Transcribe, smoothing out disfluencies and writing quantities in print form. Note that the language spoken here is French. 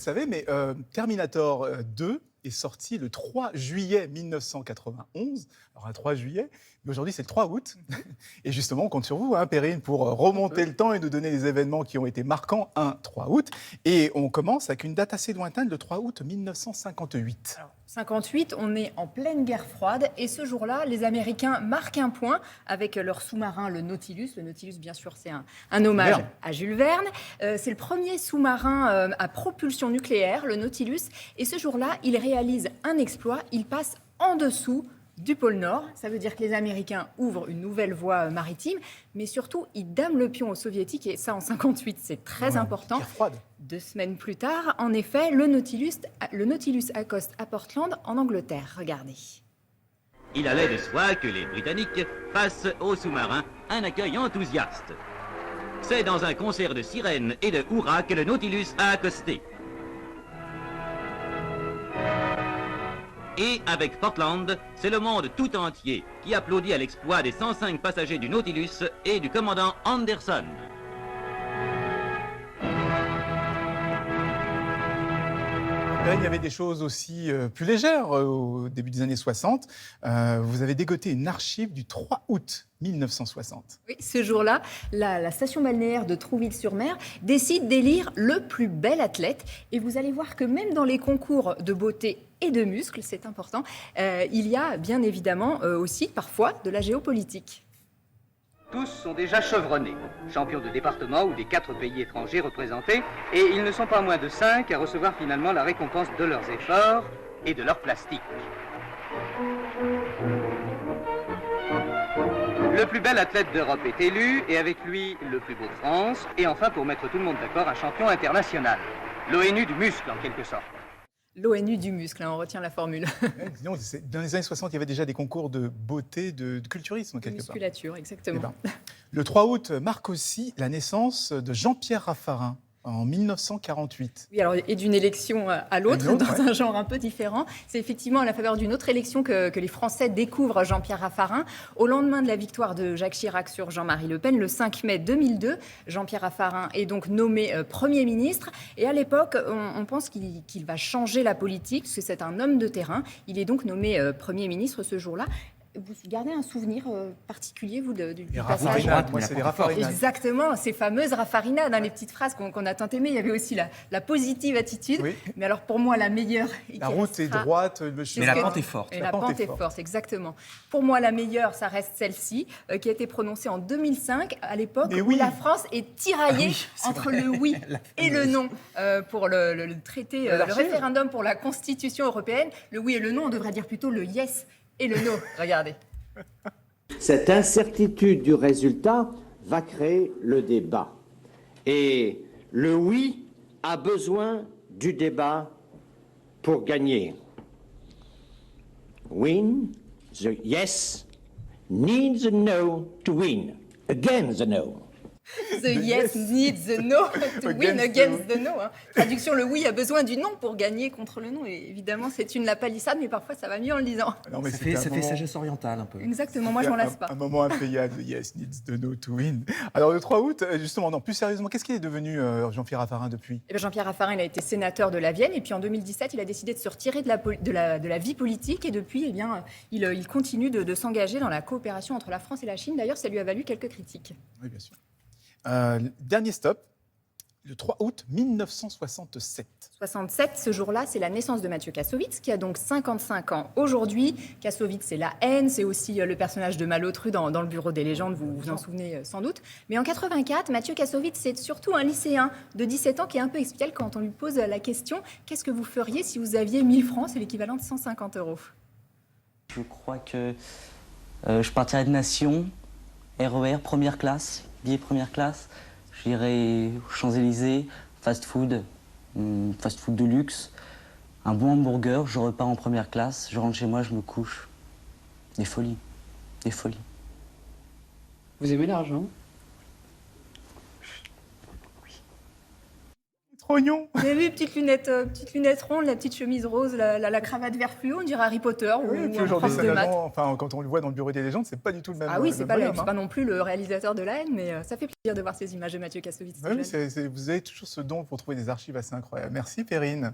Vous savez, mais Terminator 2 est sorti le 3 juillet 1991. Alors, un 3 juillet, mais aujourd'hui, c'est le 3 août. Et justement, on compte sur vous, hein, Perrine, pour remonter le temps et nous donner les événements qui ont été marquants un 3 août. Et on commence avec une date assez lointaine, le 3 août 1958. Alors, 58, on est en pleine guerre froide et ce jour-là, les Américains marquent un point avec leur sous-marin, le Nautilus. Le Nautilus, bien sûr, c'est un hommage à Jules Verne. C'est le premier sous-marin à propulsion nucléaire, le Nautilus. Et ce jour-là, il réalise un exploit. Il passe en dessous du pôle Nord. Ça veut dire que les Américains ouvrent une nouvelle voie maritime, mais surtout, ils dament le pion aux Soviétiques. Et ça, en 58, c'est très important. Guerre froide. 2 semaines plus tard, en effet, le Nautilus accoste à Portland, en Angleterre. Regardez. Il allait de soi que les Britanniques fassent aux sous-marins un accueil enthousiaste. C'est dans un concert de sirènes et de hurrahs que le Nautilus a accosté. Et avec Portland, c'est le monde tout entier qui applaudit à l'exploit des 105 passagers du Nautilus et du commandant Anderson. Il y avait des choses aussi plus légères au début des années 60. Vous avez dégoté une archive du 3 août 1960. Oui, ce jour-là, la station balnéaire de Trouville-sur-Mer décide d'élire le plus bel athlète. Et vous allez voir que même dans les concours de beauté et de muscles, c'est important, il y a bien évidemment aussi parfois de la géopolitique. Tous sont déjà chevronnés, champions de département ou des 4 pays étrangers représentés, et ils ne sont pas moins de 5 à recevoir finalement la récompense de leurs efforts et de leur plastique. Le plus bel athlète d'Europe est élu, et avec lui, le plus beau de France, et enfin, pour mettre tout le monde d'accord, un champion international. L'ONU du muscle, en quelque sorte. L'ONU du muscle, hein, on retient la formule. Disons, dans les années 60, il y avait déjà des concours de beauté, de culturisme, quelque part. Musculature, exactement. Eh ben, le 3 août marque aussi la naissance de Jean-Pierre Raffarin en 1948. Oui, alors, et d'une élection à l'autre, dans ouais. un genre un peu différent. C'est effectivement à la faveur d'une autre élection que les Français découvrent Jean-Pierre Raffarin. Au lendemain de la victoire de Jacques Chirac sur Jean-Marie Le Pen, le 5 mai 2002, Jean-Pierre Raffarin est donc nommé Premier ministre. Et à l'époque, on pense qu'il va changer la politique, parce que c'est un homme de terrain. Il est donc nommé Premier ministre ce jour-là. Vous gardez un souvenir particulier, vous, du passage? Moi, c'est les raffarinades. Exactement, ces fameuses raffarinades, hein, les petites phrases qu'on a tant aimées. Il y avait aussi la positive attitude. Oui. Mais alors, pour moi, la meilleure... La route est droite, mais la pente est forte. Et la pente est forte, exactement. Pour moi, la meilleure, ça reste celle-ci, qui a été prononcée en 2005, à l'époque où la France est tiraillée entre le oui et le non pour le traité, le référendum pour la Constitution européenne. Le oui et le non, on devrait dire plutôt le yes et le no, regardez. Cette incertitude du résultat va créer le débat. Et le oui a besoin du débat pour gagner. Win, the yes needs the no to win. Again the no. The yes needs the no to win against the no. Hein. Traduction, le oui a besoin du non pour gagner contre le non. Et évidemment, c'est une la palissade, mais parfois ça va mieux en le lisant. Non, mais ça fait sagesse orientale un peu. Exactement, moi je m'en lasse pas. Un moment impayable, yes needs the no to win. Alors le 3 août, justement, non, plus sérieusement, qu'est-ce qu'il est devenu Jean-Pierre Raffarin depuis ? Eh bien, Jean-Pierre Raffarin, il a été sénateur de la Vienne, et puis en 2017, il a décidé de se retirer de la vie politique, et depuis, eh bien, il continue de s'engager dans la coopération entre la France et la Chine. D'ailleurs, ça lui a valu quelques critiques. Oui, bien sûr. Dernier stop, le 3 août 1967. 67, ce jour-là, c'est la naissance de Mathieu Kassovitz, qui a donc 55 ans aujourd'hui. Kassovitz, c'est la haine, c'est aussi le personnage de Malotru dans le Bureau des légendes, vous vous en souvenez sans doute. Mais en 84, Mathieu Kassovitz, c'est surtout un lycéen de 17 ans qui est un peu espiègle quand on lui pose la question « Qu'est-ce que vous feriez si vous aviez 1000 francs ?» C'est l'équivalent de 150 €. Je crois que je partirais de Nation, RER, première classe, billet première classe. J'irai aux Champs-Élysées, fast-food de luxe, un bon hamburger, je repars en première classe, je rentre chez moi, je me couche. Des folies, des folies. Vous aimez l'argent ? Oignon. Vous avez vu, petite lunette ronde, la petite chemise rose, la cravate vert fluo, on dirait Harry Potter Oui, et ou puis un aujourd'hui, prof de maths. enfin, quand on le voit dans le bureau des légendes, c'est pas du tout le même. Ah oui, c'est même bonhomme, pas non plus le réalisateur de la haine, mais ça fait plaisir de voir ces images de Mathieu Kassovitz. Oui, vous avez toujours ce don pour trouver des archives assez incroyables. Merci, Perrine.